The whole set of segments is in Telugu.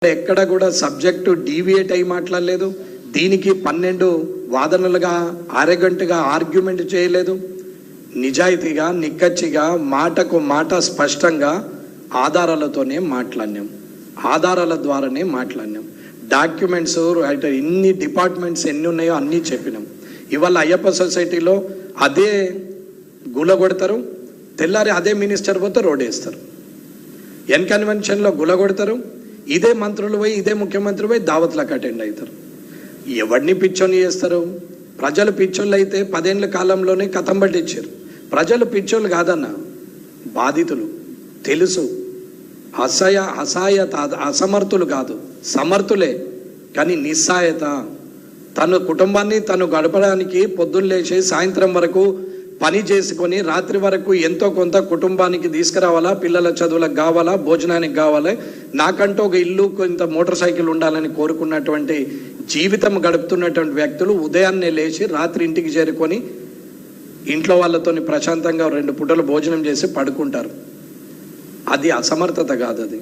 ఎక్కడ కూడా సబ్జెక్టు డీవియేట్ అయి మాట్లాడలేదు. దీనికి 12 వాదనలుగా అరగంటగా ఆర్గ్యుమెంట్ చేయలేదు. నిజాయితీగా నిక్కచ్చిగా మాటకు మాట స్పష్టంగా ఆధారాలతోనే మాట్లాడినాం. ఆధారాల ద్వారానే మాట్లాడినాం. డాక్యుమెంట్స్ ఇన్ని డిపార్ట్మెంట్స్ ఎన్ని ఉన్నాయో అన్నీ చెప్పినాం. ఇవాళ అయ్యప్ప సొసైటీలో అదే గులగొడతారు, తెల్లారి అదే మినిస్టర్ పోతే రోడ్ వేస్తారు. ఎన్ కన్వెన్షన్లో గులగొడతారు, ఇదే మంత్రులు పోయి ఇదే ముఖ్యమంత్రి పోయి దావత్లకు అటెండ్ అవుతారు. ఎవరిని పిచ్చోని చేస్తారు? ప్రజలు పిచ్చోళ్ళు అయితే 10 ఏళ్ళ కాలంలోనే కథం పట్టించారు. ప్రజలు పిచ్చోళ్ళు కాదన్న, బాధితులు. తెలుసు, అసహాయత, అసమర్థులు కాదు, సమర్థులే. కానీ నిస్సాయత. తన కుటుంబాన్ని తను గడపడానికి పొద్దున్న లేచి సాయంత్రం వరకు పని చేసుకొని రాత్రి వరకు ఎంతో కొంత కుటుంబానికి తీసుకురావాలా, పిల్లల చదువులకు కావాలా, భోజనానికి కావాలి, నాకంటూ ఒక ఇల్లు కొంత మోటార్ సైకిల్ ఉండాలని కోరుకున్నటువంటి జీవితం గడుపుతున్నటువంటి వ్యక్తులు ఉదయాన్నే లేచి రాత్రి ఇంటికి చేరుకొని ఇంట్లో వాళ్ళతోని ప్రశాంతంగా 2 పూటలు భోజనం చేసి పడుకుంటారు. అది అసమర్థత కాదు. అది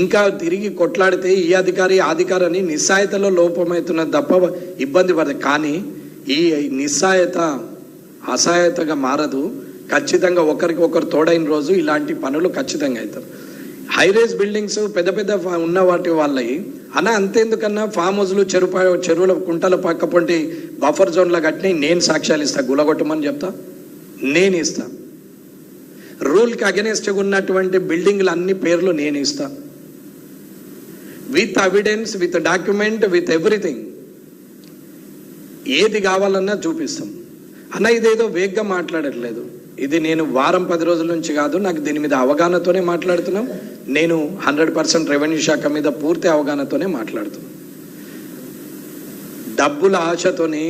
ఇంకా తిరిగి కొట్లాడితే ఈ అధికారి అధికారని నిస్సాయతలో లోపమవుతున్నది తప్ప ఇబ్బంది పడదు. కానీ ఈ నిస్సాయత అసహాయతగా మారదు. ఖచ్చితంగా ఒకరికి ఒకరు తోడైన రోజు ఇలాంటి పనులు ఖచ్చితంగా అవుతారు. హైరేజ్ బిల్డింగ్స్ పెద్ద పెద్ద ఉన్న వాటి వాళ్ళవి అన్న అంతేందుకన్నా ఫామ్ హౌస్లు చెరువుల కుంటల పక్క పొంటి బఫర్ జోన్లో కట్టిన నేను సాక్ష్యాలు ఇస్తా, గులగొట్టమని చెప్తా, నేను ఇస్తా. రూల్కి అగెనెస్ట్గా ఉన్నటువంటి బిల్డింగ్లు అన్ని పేర్లు నేను ఇస్తా, with evidence, with document, with everything. ఏది కావాలన్నా చూపిస్తాం. అన్న ఇదేదో వేగ్గా మాట్లాడట్లేదు. ఇది నేను వారం 10 రోజుల నుంచి కాదు, నాకు దీని మీద అవగాహనతోనే మాట్లాడుతున్నాం. నేను 100% రెవెన్యూ శాఖ మీద పూర్తి అవగాహనతోనే మాట్లాడుతున్నాను. డబ్బుల ఆశతోని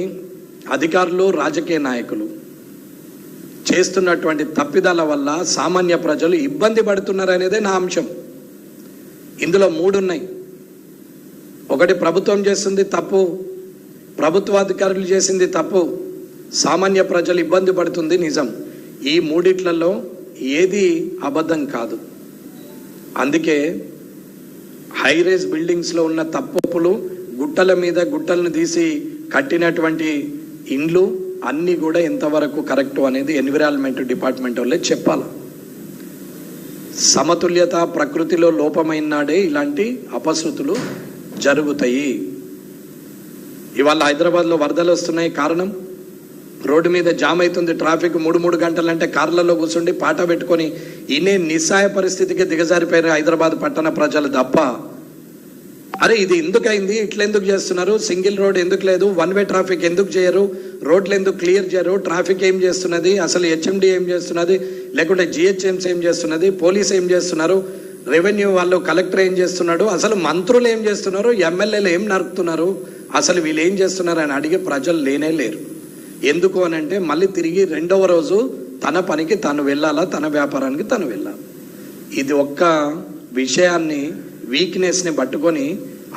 అధికారులు, రాజకీయ నాయకులు చేస్తున్నటువంటి తప్పిదాల వల్ల సామాన్య ప్రజలు ఇబ్బంది పడుతున్నారనేదే నా అంశం. ఇందులో 3 ఉన్నాయి. ఒకటి, ప్రభుత్వం చేస్తుంది తప్పు, ప్రభుత్వాధికారులు చేసింది తప్పు, సామాన్య ప్రజలు ఇబ్బంది పడుతుంది నిజం. ఈ 3 ఏది అబద్ధం కాదు. అందుకే హైరేజ్ బిల్డింగ్స్లో ఉన్న తప్పులు, గుట్టల మీద గుట్టలను తీసి కట్టినటువంటి ఇండ్లు అన్నీ కూడా ఎంతవరకు కరెక్టు అనేది ఎన్విరాన్మెంట్ డిపార్ట్మెంట్ వాళ్ళే చెప్పాలి. సమతుల్యత ప్రకృతిలో లోపమైనాడే ఇలాంటి అపశృతులు జరుగుతాయి. ఇవాళ హైదరాబాద్లో వరదలు వస్తున్నాయి. కారణం, రోడ్డు మీద జామ్ అవుతుంది ట్రాఫిక్. 3 గంటలంటే కార్లలో కూర్చుండి పాట పెట్టుకొని ఇనే నిస్సాయ పరిస్థితికి దిగజారిపోయారు హైదరాబాద్ పట్టణ ప్రజలు తప్ప. అరే ఇది ఎందుకైంది, ఇట్లెందుకు చేస్తున్నారు, సింగిల్ రోడ్ ఎందుకు లేదు, 1 వే ట్రాఫిక్ ఎందుకు చేయరు, రోడ్లు ఎందుకు క్లియర్ చేయరు, ట్రాఫిక్ ఏం చేస్తున్నది, అసలు హెచ్ఎండి ఏం చేస్తున్నది, లేకుంటే జిహెచ్ఎంసీ ఏం చేస్తున్నది, పోలీస్ ఏం చేస్తున్నారు, రెవెన్యూ వాళ్ళు, కలెక్టర్ ఏం చేస్తున్నాడు, అసలు మంత్రులు ఏం చేస్తున్నారు, ఎమ్మెల్యేలు ఏం నరుకుతున్నారు, అసలు వీళ్ళు ఏం చేస్తున్నారు అని అడిగే ప్రజలు లేనే లేరు. ఎందుకు అని అంటే మళ్ళీ తిరిగి 2వ రోజు తన పనికి తను వెళ్ళాలా, తన వ్యాపారానికి తను వెళ్ళాలి. ఇది ఒక్క విషయాన్ని, వీక్నెస్ని పట్టుకొని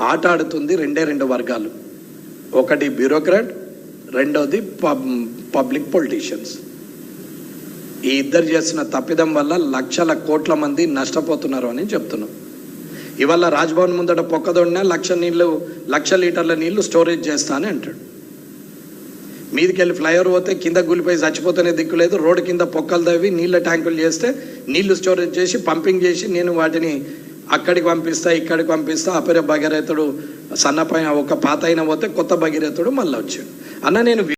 ఆట ఆడుతుంది 2 వర్గాలు. ఒకటి బ్యూరోక్రాట్, రెండోది పబ్లిక్ పొలిటీషియన్స్. ఈ ఇద్దరు చేసిన తప్పిదం వల్ల లక్షల కోట్ల మంది నష్టపోతున్నారు అని చెప్తున్నాం. ఇవాళ రాజ్భవన్ ముందట పొక్కదొడినా 1,00,000 లీటర్ల నీళ్లు స్టోరేజ్ చేస్తా అని అంటాడు. మీదికెళ్ళి ఫ్లైఓవర్ పోతే కింద గులిపోయి చచ్చిపోతేనే దిక్కులేదు, రోడ్డు కింద పొక్కలు తవ్వి నీళ్ళ ట్యాంకులు చేస్తే నీళ్లు స్టోరేజ్ చేసి పంపింగ్ చేసి నేను వాటిని అక్కడికి పంపిస్తా, ఇక్కడికి పంపిస్తా. అపర భగీరథుడు సన్నపైన ఒక పాత అయిన పోతే కొత్త భగీరథుడు మళ్ళీ వచ్చాడు. అన్న నేను